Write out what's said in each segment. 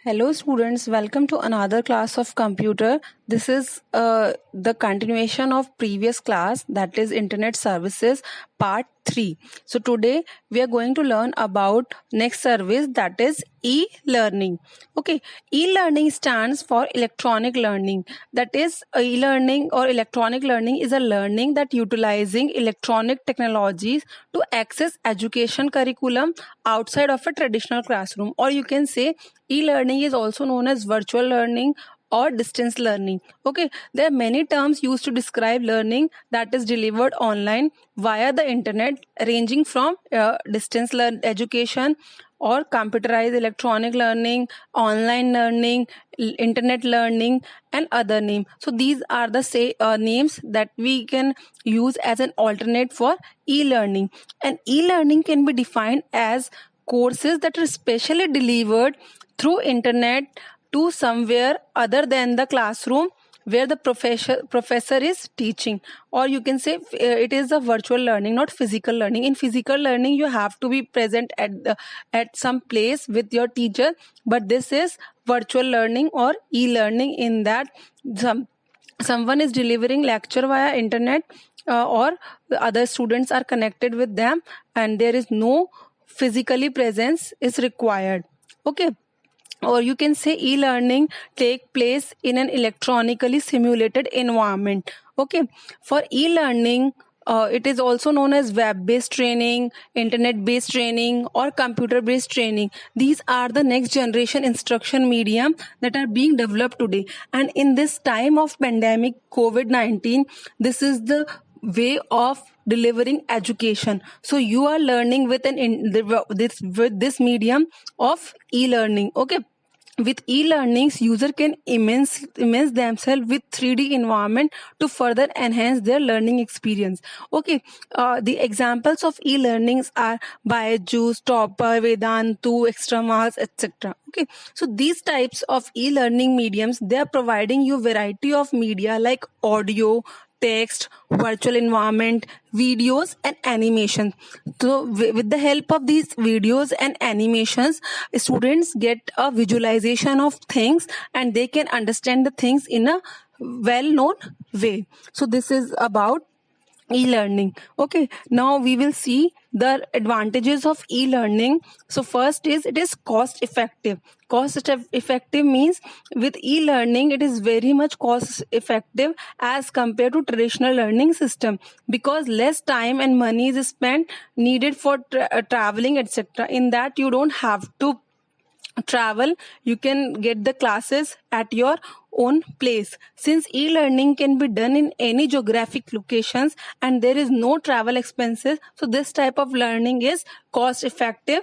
Hello students, welcome to another class of computer. This is the continuation of previous class, that is internet services part 3. So today we are going to learn about next service, that is e-learning. Okay, e-learning stands for electronic learning. That is e-learning or electronic learning is a learning that utilizing electronic technologies to access education curriculum outside of a traditional classroom, or you can say e-learning is also known as virtual learning or distance learning. Okay, there are many terms used to describe learning that is delivered online via the internet, ranging from distance education or computerized electronic learning, online learning, internet learning, and other names. So these are the names that we can use as an alternate for e-learning. And e-learning can be defined as courses that are specially delivered through internet to somewhere other than the classroom where the professor is teaching, or you can say it is a virtual learning, not physical learning. In physical learning you have to be present at some place with your teacher, but this is virtual learning or e-learning, in that someone is delivering lecture via internet, or the other students are connected with them and there is no physically presence is required. Okay, or you can say e-learning take place in an electronically simulated environment. Okay, for e-learning it is also known as web-based training, internet-based training, or computer-based training. These are the next generation instruction medium that are being developed today, and in this time of pandemic COVID-19, this is the way of delivering education. So you are learning with this medium of e-learning. Okay, with e-learnings, user can immerse themselves with 3D environment to further enhance their learning experience. Okay, the examples of e-learnings are Byju's, Topper, Vedantu, Extramarks, etc. Okay, so these types of e-learning mediums, they are providing you variety of media like audio, text, virtual environment, videos, and animation. So with the help of these videos and animations, students get a visualization of things and they can understand the things in a well-known way. So this is about e-learning. Okay, now we will see the advantages of e-learning. So first is it is cost effective. Cost effective means with e-learning it is very much cost effective as compared to traditional learning system, because less time and money is spent needed for traveling, etc. In that you don't have to travel, you can get the classes at your own place. Since e-learning can be done in any geographic locations and there is no travel expenses, so this type of learning is cost effective.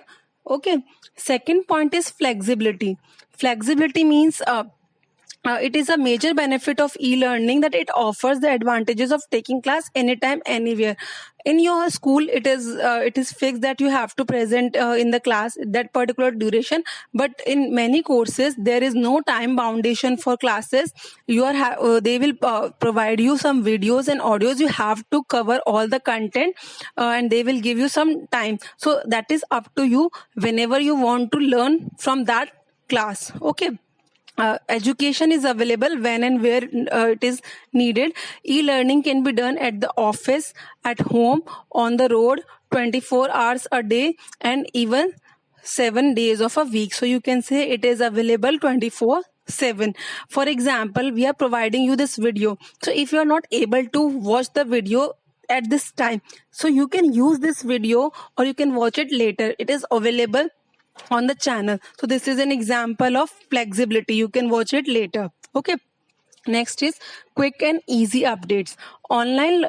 Okay, second point is flexibility. Flexibility means it is a major benefit of e-learning that it offers the advantages of taking class anytime, anywhere. In your school, it is fixed that you have to present in the class that particular duration. But in many courses, there is no time foundation for classes. They will provide you some videos and audios. You have to cover all the content, and they will give you some time. So that is up to you whenever you want to learn from that class. Okay. Education is available when and where it is needed. E-learning can be done at the office, at home, on the road, 24 hours a day, and even 7 days of a week. So you can say it is available 24/7. For example, we are providing you this video. So if you are not able to watch the video at this time, so you can use this video or you can watch it later. It is available on the channel. So this is an example of flexibility. You can watch it later. Okay. Next is quick and easy updates. Online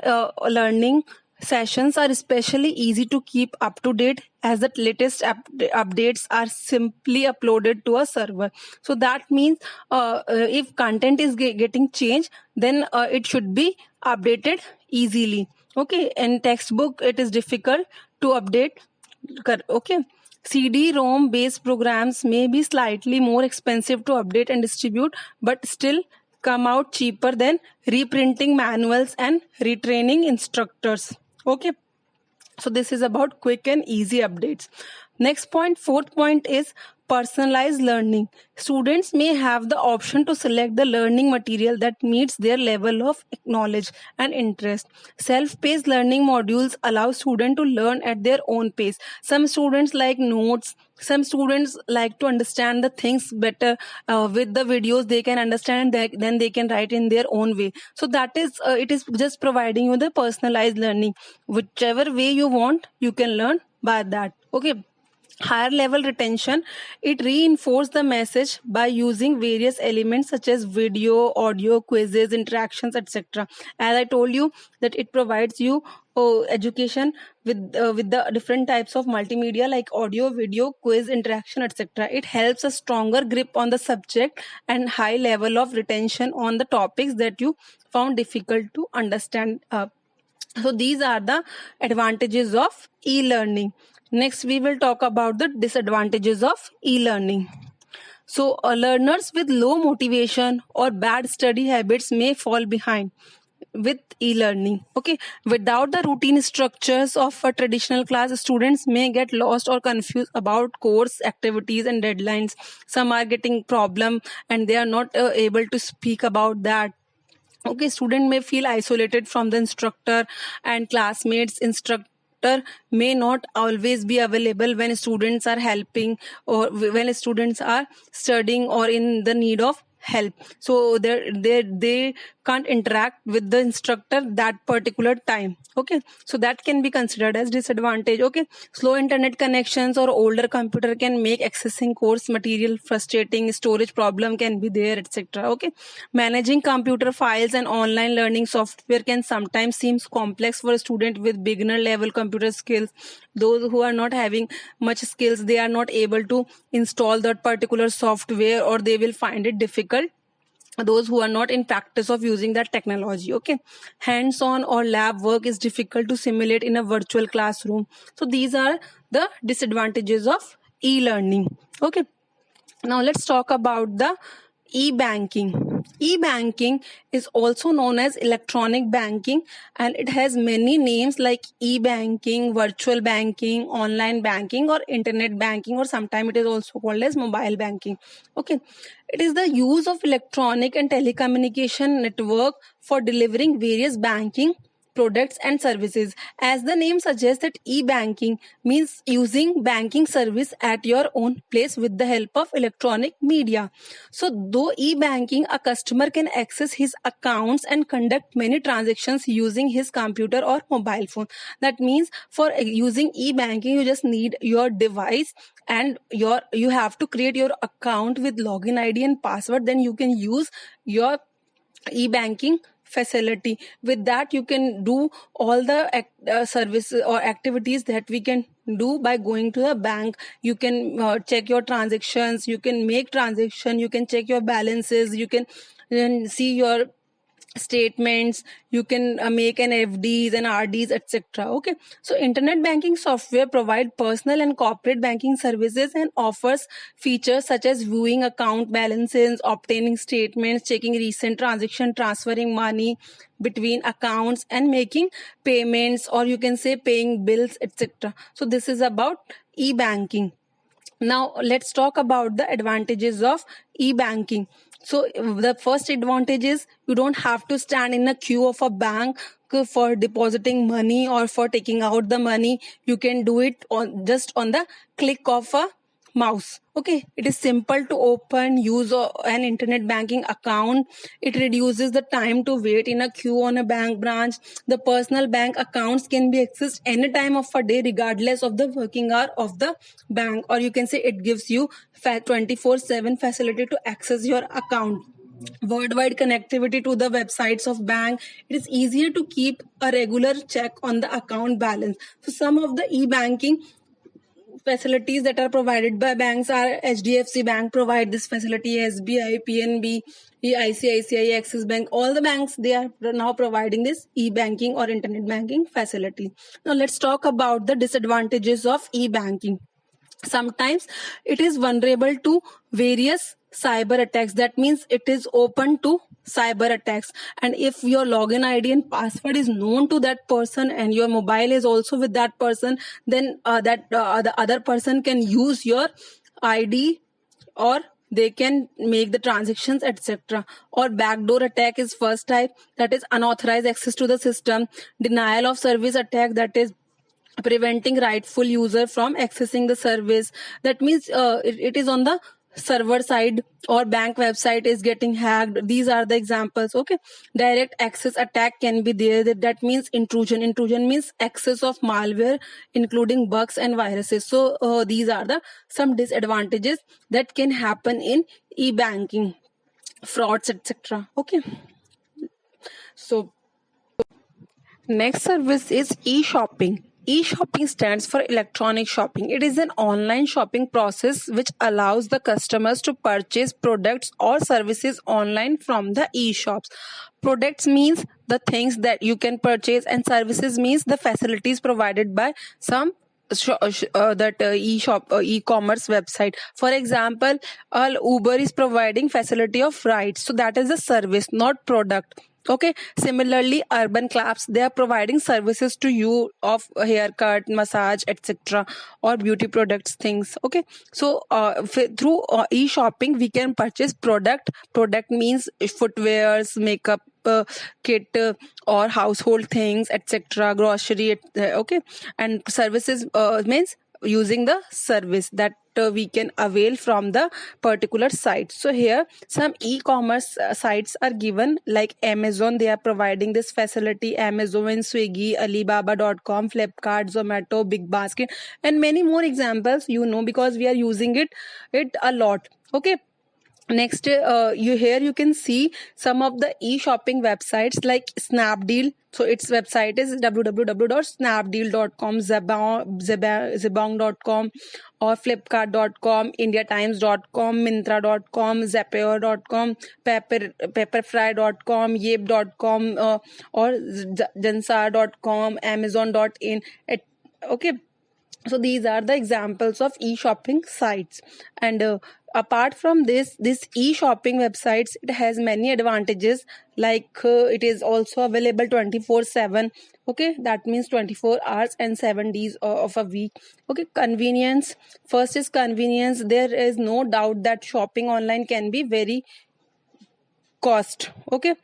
learning sessions are especially easy to keep up to date as the latest updates are simply uploaded to a server. So that means if content is getting changed, then it should be updated easily. Okay, in textbook it is difficult to update. Okay, CD-ROM based programs may be slightly more expensive to update and distribute, but still come out cheaper than reprinting manuals and retraining instructors. Okay, so this is about quick and easy updates. Next point, fourth point is Personalized learning. Students may have the option to select the learning material that meets their level of knowledge and interest. Self-paced learning modules allow students to learn at their own pace. Some students like notes. Some students like to understand the things better with the videos. They can understand that, then they can write in their own way. So that is it is just providing you the personalized learning. Whichever way you want, you can learn by that. Okay. Higher level retention, it reinforces the message by using various elements such as video, audio, quizzes, interactions, etc. As I told you that it provides you education with the different types of multimedia like audio, video, quiz, interaction, etc. It helps a stronger grip on the subject and high level of retention on the topics that you found difficult to understand. So these are the advantages of e-learning. Next, we will talk about the disadvantages of e-learning. So learners with low motivation or bad study habits may fall behind with e-learning. Okay, without the routine structures of a traditional class, students may get lost or confused about course activities and deadlines. Some are getting problem and they are not able to speak about that. Okay, student may feel isolated from the instructor and classmates. Instructor may not always be available when students are helping or when students are studying or in the need of help. So they can't interact with the instructor that particular time. Okay, so that can be considered as disadvantage. Okay, slow internet connections or older computer can make accessing course material frustrating. Storage problem can be there, etc. Okay, managing computer files and online learning software can sometimes seem complex for a student with beginner level computer skills. Those who are not having much skills, they are not able to install that particular software or they will find it difficult. Those who are not in practice of using that technology. Okay, hands-on or lab work is difficult to simulate in a virtual classroom. So these are the disadvantages of e-learning. Okay, now let's talk about the e-banking. E-banking is also known as electronic banking and it has many names like e-banking, virtual banking, online banking or internet banking, or sometimes it is also called as mobile banking. Okay, it is the use of electronic and telecommunication network for delivering various banking products and services. As the name suggests, that e-banking means using banking service at your own place with the help of electronic media. So though e-banking, a customer can access his accounts and conduct many transactions using his computer or mobile phone. That means for using e-banking, you just need your device and you have to create your account with login ID and password. Then you can use your e-banking facility. With that, you can do all the services or activities that we can do by going to the bank. You can check your transactions, you can make transaction, you can check your balances, you can then see your statements, you can make an FDs and RDs, etc. Okay, so internet banking software provide personal and corporate banking services and offers features such as viewing account balances, obtaining statements, checking recent transaction, transferring money between accounts and making payments, or you can say paying bills, etc. So this is about e-banking. Now let's talk about the advantages of e-banking. So the first advantage is you don't have to stand in a queue of a bank for depositing money or for taking out the money. You can do it just on the click of a mouse. Okay, it is simple to open, use an internet banking account. It reduces the time to wait in a queue on a bank branch. The personal bank accounts can be accessed any time of a day regardless of the working hour of the bank, or you can say it gives you 24/7 facility to access your account. Worldwide connectivity to the websites of bank. It is easier to keep a regular check on the account balance. So some of the e-banking facilities that are provided by banks are HDFC Bank provide this facility, SBI, PNB, ICICI, Axis Bank. All the banks, they are now providing this e-banking or internet banking facility. Now let's talk about the disadvantages of e-banking. Sometimes it is vulnerable to various cyber attacks. That means it is open to cyber attacks, and if your login ID and password is known to that person and your mobile is also with that person, then the other person can use your ID, or they can make the transactions, etc. Or backdoor attack is first type, that is unauthorized access to the system. Denial of service attack, that is preventing rightful user from accessing the service. That means it is on the server side, or bank website is getting hacked. These are the examples. Okay, direct access attack can be there. That means intrusion means access of malware, including bugs and viruses. So these are the some disadvantages that can happen in e-banking, frauds, etc. Okay, so next service is e-shopping. E-shopping stands for electronic shopping. It is an online shopping process which allows the customers to purchase products or services online from the e-shops. Products means the things that you can purchase, and services means the facilities provided by some e-commerce website. For example, Uber is providing facility of rides, so that is a service, not product. Okay, similarly Urban Claps, they are providing services to you of haircut, massage, etc., or beauty products things. Okay, so through e-shopping we can purchase product means footwears, makeup kit, or household things, etc., grocery, okay. And services means using the service that we can avail from the particular site. So here some e-commerce sites are given, like Amazon, they are providing this facility. Amazon, Swiggy, Alibaba.com, Flipkart, Zomato, Big Basket, and many more examples, because we are using it a lot. Okay, next you can see some of the e-shopping websites like Snapdeal. So its website is www.snapdeal.com, Zebong.com, or Flipkart.com, Indiatimes.com, Myntra.com, Zapier.com, Pepperfry.com, Yep.com, or Jansar.com, Amazon.in. Okay, so these are the examples of e-shopping sites. And apart from this e-shopping websites, it has many advantages, like it is also available 24/7. Okay, that means 24 hours and 7 days of a week. Okay, convenience. First is convenience. There is no doubt that shopping online can be very cost. Okay,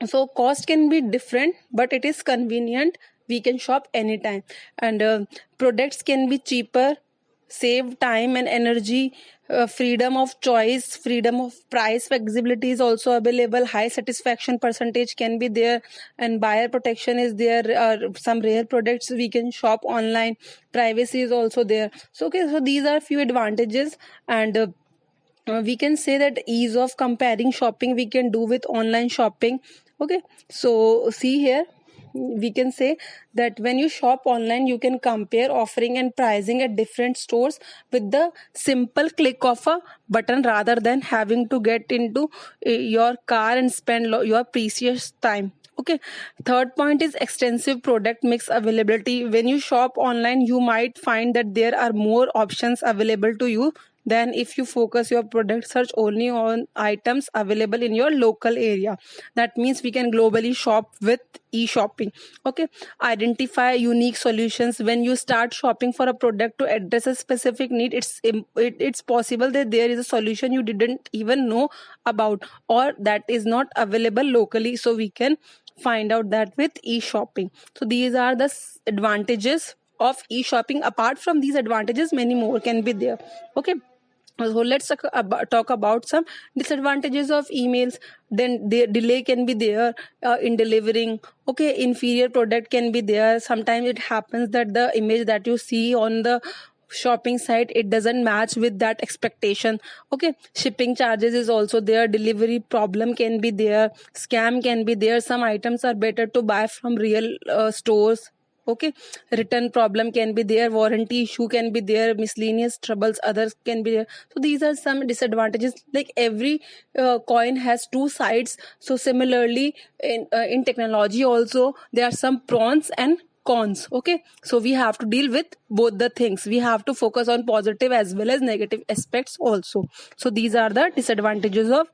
so cost can be different, but it is convenient. We can shop anytime, and products can be cheaper, save time and energy, freedom of choice, freedom of price, flexibility is also available, high satisfaction percentage can be there, and buyer protection is there. Some rare products we can shop online, privacy is also there. So okay, so these are few advantages, and we can say that ease of comparing shopping we can do with online shopping. Okay, so see here, we can say that when you shop online, you can compare offering and pricing at different stores with the simple click of a button, rather than having to get into your car and spend your precious time. Okay, third point is extensive product mix availability. When you shop online, you might find that there are more options available to you than if you focus your product search only on items available in your local area. That means we can globally shop with e-shopping. Okay, identify unique solutions. When you start shopping for a product to address a specific need, it's possible that there is a solution you didn't even know about, or that is not available locally. So we can find out that with e-shopping. So these are the advantages of e-shopping. Apart from these advantages, many more can be there. Okay, so let's talk about some disadvantages of emails. Then the delay can be there in delivering. Okay, inferior product can be there. Sometimes it happens that the image that you see on the shopping site, it doesn't match with that expectation. Okay, shipping charges is also there, delivery problem can be there, scam can be there. Some items are better to buy from real stores. Okay, return problem can be there, warranty issue can be there, miscellaneous troubles others can be there. So these are some disadvantages. Like every coin has two sides. So similarly in technology also, there are some pros and cons. Okay, so we have to deal with both the things. We have to focus on positive as well as negative aspects also. So these are the disadvantages of